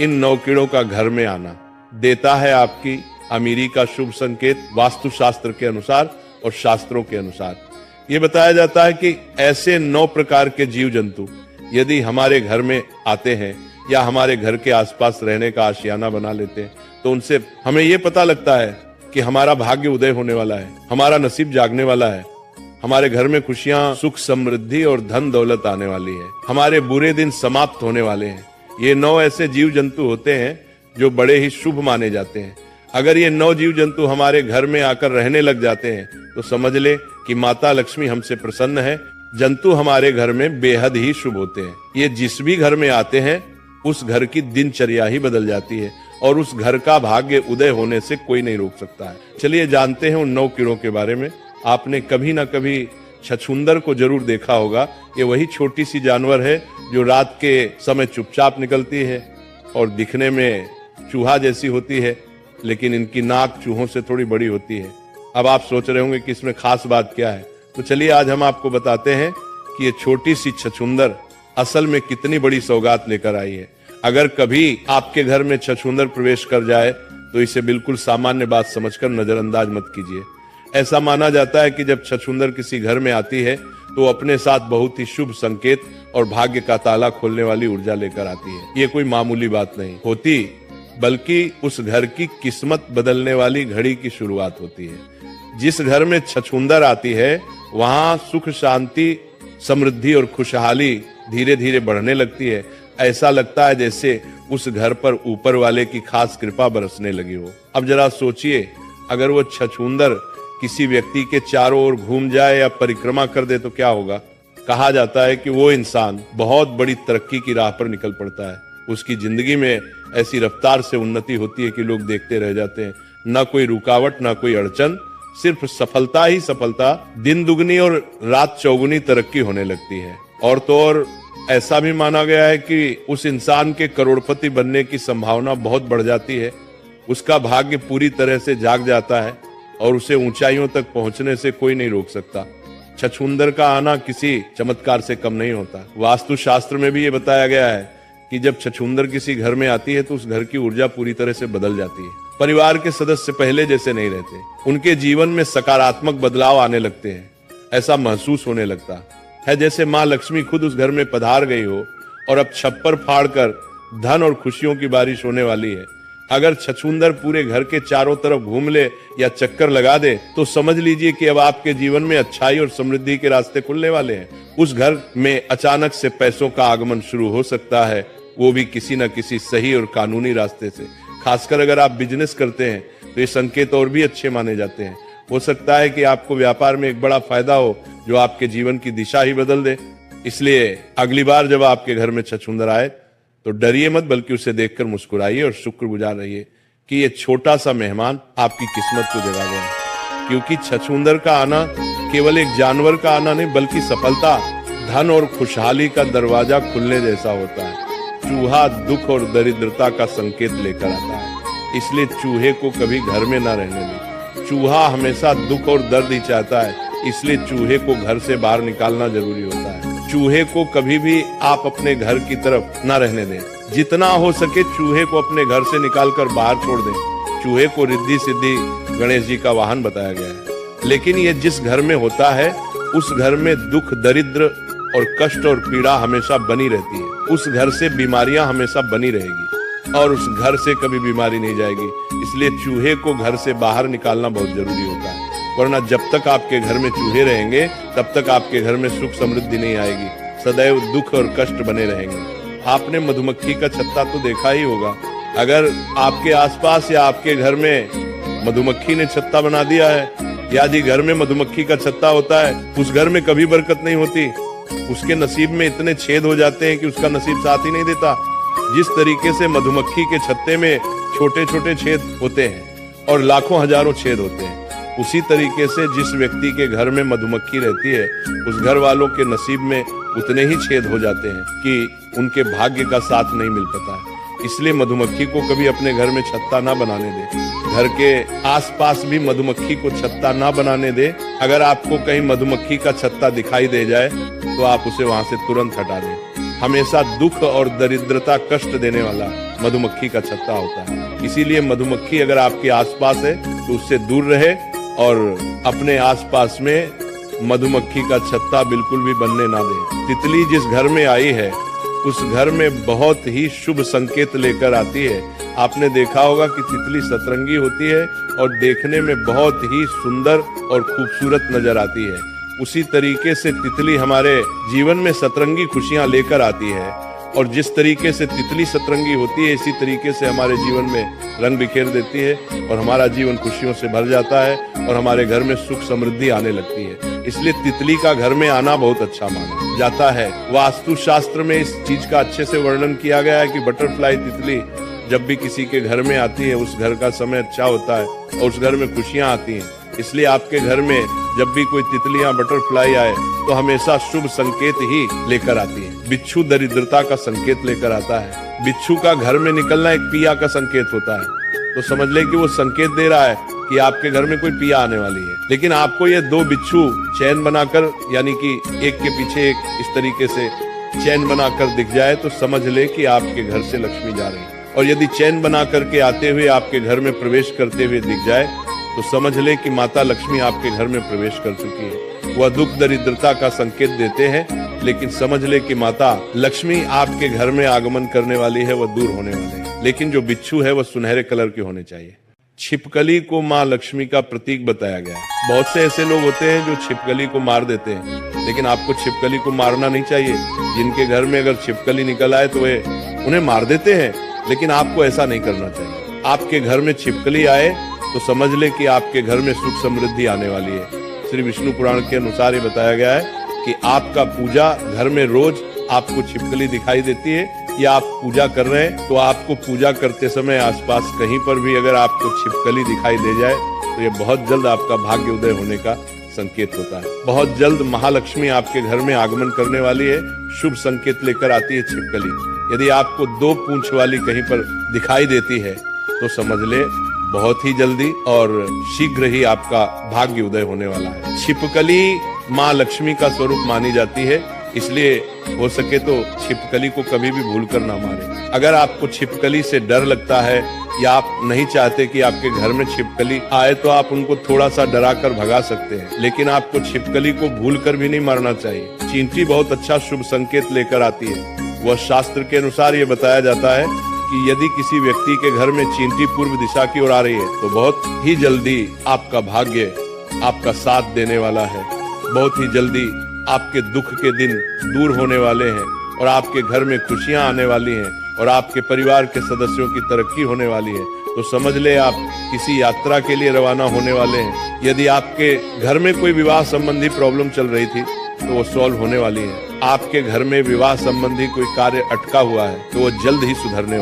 इन 9 कीड़ों का घर में आना देता है आपकी अमीरी का शुभ संकेत वास्तु शास्त्र के अनुसार और शास्त्रों के अनुसार। ये बताया जाता है कि ऐसे 9 प्रकार के जीव जंतु यदि हमारे घर में आते हैं या हमारे घर के आसपास रहने का आशियाना बना लेते हैं तो उनसे हमें ये पता लगता है कि हमारा भाग्य उदय होने वाला है, हमारा नसीब जागने वाला है, हमारे घर में खुशियां, सुख, समृद्धि और धन दौलत आने वाली है, हमारे बुरे दिन समाप्त होने वाले हैं। ये 9 ऐसे जीव जंतु होते हैं जो बड़े ही शुभ माने जाते हैं। अगर ये 9 जीव जंतु हमारे घर में आकर रहने लग जाते हैं तो समझ ले कि माता लक्ष्मी हमसे प्रसन्न है। जंतु हमारे घर में बेहद ही शुभ होते हैं। ये जिस भी घर में आते हैं उस घर की दिनचर्या ही बदल जाती है और उस घर का भाग्य उदय होने से कोई नहीं रोक सकता है। चलिए जानते हैं उन 9 कीड़ों के बारे में। आपने कभी ना कभी छछूंदर को जरूर देखा होगा। ये वही छोटी सी जानवर है जो रात के समय चुपचाप निकलती है और दिखने में चूहा जैसी होती है, लेकिन इनकी नाक चूहों से थोड़ी बड़ी होती है। अब आप सोच रहे होंगे कि इसमें खास बात क्या है, तो चलिए आज हम आपको बताते हैं कि ये छोटी सी छछूंदर असल में कितनी बड़ी सौगात लेकर आई है। अगर कभी आपके घर में छछूंदर प्रवेश कर जाए तो इसे बिल्कुल सामान्य बात समझकर नजरअंदाज मत कीजिए। ऐसा माना जाता है कि जब छछूंदर किसी घर में आती है तो अपने साथ बहुत ही शुभ संकेत और भाग्य का ताला खोलने वाली ऊर्जा लेकर आती है। ये कोई मामूली बात नहीं होती, बल्कि उस घर की किस्मत बदलने वाली घड़ी की शुरुआत होती है। जिस घर में छछूंदर आती है वहां सुख, शांति, समृद्धि और खुशहाली धीरे धीरे बढ़ने लगती है। ऐसा लगता है जैसे उस घर पर ऊपर वाले की खास कृपा बरसने लगी हो। अब जरा सोचिए, अगर वो छछूंदर किसी व्यक्ति के चारों ओर घूम जाए या परिक्रमा कर दे तो क्या होगा। कहा जाता है कि वो इंसान बहुत बड़ी तरक्की की राह पर निकल पड़ता है। उसकी जिंदगी में ऐसी रफ्तार से उन्नति होती है कि लोग देखते रह जाते हैं। ना कोई रुकावट, ना कोई अड़चन, सिर्फ सफलता ही सफलता। दिन दुगनी और रात चौगुनी तरक्की होने लगती है। और तो और ऐसा भी माना गया है कि उस इंसान के करोड़पति बनने की संभावना बहुत बढ़ जाती है। उसका भाग्य पूरी तरह से जाग जाता है और उसे ऊंचाइयों तक पहुंचने से कोई नहीं रोक सकता। छछूंदर का आना किसी चमत्कार से कम नहीं होता। वास्तु शास्त्र में भी ये बताया गया है कि जब छछूंदर किसी घर में आती है तो उस घर की ऊर्जा पूरी तरह से बदल जाती है। परिवार के सदस्य पहले जैसे नहीं रहते, उनके जीवन में सकारात्मक बदलाव आने लगते हैं। ऐसा महसूस होने लगता है जैसे माँ लक्ष्मी खुद उस घर में पधार गई हो और अब छप्पर फाड़कर धन और खुशियों की बारिश होने वाली है। अगर छछूंदर पूरे घर के चारों तरफ घूम ले या चक्कर लगा दे तो समझ लीजिए कि अब आपके जीवन में अच्छाई और समृद्धि के रास्ते खुलने वाले हैं। उस घर में अचानक से पैसों का आगमन शुरू हो सकता है, वो भी किसी न किसी सही और कानूनी रास्ते से। खासकर अगर आप बिजनेस करते हैं तो ये संकेत और भी अच्छे माने जाते हैं। हो सकता है कि आपको व्यापार में एक बड़ा फायदा हो जो आपके जीवन की दिशा ही बदल दे। इसलिए अगली बार जब आपके घर में छछूंदर आए तो डरिए मत, बल्कि उसे देखकर मुस्कुराइए और शुक्रगुजार रहिए कि ये छोटा सा मेहमान आपकी किस्मत को जगा गया है। क्योंकि छछूंदर का आना केवल एक जानवर का आना नहीं, बल्कि सफलता, धन और खुशहाली का दरवाजा खुलने जैसा होता है। चूहा दुख और दरिद्रता का संकेत लेकर आता है, इसलिए चूहे को कभी घर में ना रहने दें। चूहा हमेशा दुख और दर्द ही चाहता है, इसलिए चूहे को घर से बाहर निकालना जरूरी होता है। चूहे को कभी भी आप अपने घर की तरफ ना रहने दें। जितना हो सके चूहे को अपने घर से निकालकर बाहर छोड़ दें। चूहे को रिद्धि सिद्धि गणेश जी का वाहन बताया गया है। लेकिन ये जिस घर में होता है उस घर में दुख, दरिद्र और कष्ट और पीड़ा हमेशा बनी रहती है। उस घर से बीमारियां हमेशा बनी रहेगी और उस घर से कभी बीमारी नहीं जाएगी। इसलिए चूहे को घर से बाहर निकालना बहुत जरूरी होता है, वरना जब तक आपके घर में चूहे रहेंगे तब तक आपके घर में सुख समृद्धि नहीं आएगी। सदैव दुख और कष्ट बने रहेंगे। आपने मधुमक्खी का छत्ता तो देखा ही होगा। अगर आपके आसपास या आपके घर में मधुमक्खी ने छत्ता बना दिया है, या जी घर में मधुमक्खी का छत्ता होता है, उस घर में कभी बरकत नहीं होती। उसके नसीब में इतने छेद हो जाते हैं कि उसका नसीब साथ ही नहीं देता। जिस तरीके से मधुमक्खी के छत्ते में छोटे छोटे छेद होते हैं और लाखों हजारों छेद होते हैं, उसी तरीके से जिस व्यक्ति के घर में मधुमक्खी रहती है उस घर वालों के नसीब में उतने ही छेद हो जाते हैं कि उनके भाग्य का साथ नहीं मिल पाता है। इसलिए मधुमक्खी को कभी अपने घर में छत्ता ना बनाने दे। घर के आसपास भी मधुमक्खी को छत्ता ना बनाने दे। अगर आपको कहीं मधुमक्खी का छत्ता दिखाई दे जाए तो आप उसे वहां से तुरंत हटा दें। हमेशा दुख और दरिद्रता कष्ट देने वाला मधुमक्खी का छत्ता होता है। इसीलिए मधुमक्खी अगर आपके आसपास है तो उससे दूर रहे और अपने आसपास में मधुमक्खी का छत्ता बिल्कुल भी बनने ना दे। तितली जिस घर में आई है उस घर में बहुत ही शुभ संकेत लेकर आती है। आपने देखा होगा कि तितली सतरंगी होती है और देखने में बहुत ही सुंदर और खूबसूरत नजर आती है। उसी तरीके से तितली हमारे जीवन में सतरंगी खुशियां लेकर आती है और जिस तरीके से तितली सतरंगी होती है इसी तरीके से हमारे जीवन में रंग बिखेर देती है और हमारा जीवन खुशियों से भर जाता है और हमारे घर में सुख समृद्धि आने लगती है। इसलिए तितली का घर में आना बहुत अच्छा माना जाता है। वास्तु शास्त्र में इस चीज का अच्छे से वर्णन किया गया है कि बटरफ्लाई तितली जब भी किसी के घर में आती है उस घर का समय अच्छा होता है और उस घर में खुशियां आती हैं। इसलिए आपके घर में जब भी कोई तितलियां बटरफ्लाई आए तो हमेशा शुभ संकेत ही लेकर आती है। बिच्छू दरिद्रता का संकेत लेकर आता है। बिच्छू का घर में निकलना एक पिया का संकेत होता है, तो समझ ले कि वो संकेत दे रहा है कि आपके घर में कोई पिया आने वाली है। लेकिन आपको ये दो बिच्छू चैन बनाकर यानी कि एक के पीछे एक इस तरीके से चैन बनाकर दिख जाए तो समझ ले कि आपके घर से लक्ष्मी जा रही है। और यदि चैन बना करके आते हुए आपके घर में प्रवेश करते हुए दिख जाए तो समझ ले कि माता लक्ष्मी आपके घर में प्रवेश कर चुकी है। वह दुख दरिद्रता का संकेत देते हैं, लेकिन समझ ले कि माता लक्ष्मी आपके घर में आगमन करने वाली है, वह दूर होने वाले हैं। लेकिन जो बिच्छू है वह सुनहरे कलर के होने चाहिए। छिपकली को माँ लक्ष्मी का प्रतीक बताया गया है। बहुत से ऐसे लोग होते हैं जो छिपकली को मार देते हैं, लेकिन आपको छिपकली को मारना नहीं चाहिए। जिनके घर में अगर छिपकली निकल आए तो वे उन्हें मार देते हैं, लेकिन आपको ऐसा नहीं करना चाहिए। आपके घर में छिपकली आए तो समझ ले कि आपके घर में सुख समृद्धि आने वाली है। श्री विष्णु पुराण के अनुसार ये बताया गया है कि आपका पूजा घर में रोज आपको छिपकली दिखाई देती है या आप पूजा कर रहे हैं तो आपको पूजा करते समय आसपास कहीं पर भी अगर आपको छिपकली दिखाई दे जाए तो ये बहुत जल्द आपका भाग्य उदय होने का संकेत होता है। बहुत जल्द महालक्ष्मी आपके घर में आगमन करने वाली है। शुभ संकेत लेकर आती है छिपकली। यदि आपको दो पूंछ वाली कहीं पर दिखाई देती है तो समझ ले बहुत ही जल्दी और शीघ्र ही आपका भाग्य उदय होने वाला है। छिपकली माँ लक्ष्मी का स्वरूप मानी जाती है, इसलिए हो सके तो छिपकली को कभी भी भूलकर ना मारे। अगर आपको छिपकली से डर लगता है या आप नहीं चाहते कि आपके घर में छिपकली आए तो आप उनको थोड़ा सा डरा कर भगा सकते हैं, लेकिन आपको छिपकली को भूलकर भी नहीं मारना चाहिए। चींटी बहुत अच्छा शुभ संकेत लेकर आती है। वह शास्त्र के अनुसार ये बताया जाता है कि यदि किसी व्यक्ति के घर में चींटी पूर्व दिशा की ओर आ रही है तो बहुत ही जल्दी आपका भाग्य आपका साथ देने वाला है। बहुत ही जल्दी आपके दुख के दिन दूर होने वाले हैं और आपके घर में खुशियां आने वाली हैं और आपके परिवार के सदस्यों की तरक्की होने वाली है। तो समझ ले आप किसी यात्रा के लिए रवाना होने वाले हैं। यदि आपके घर में कोई विवाह संबंधी प्रॉब्लम चल रही थी तो वो सॉल्व होने वाली है। आपके घर में विवाह संबंधी कोई कार्य अटका हुआ है तो वो जल्द ही सुधरने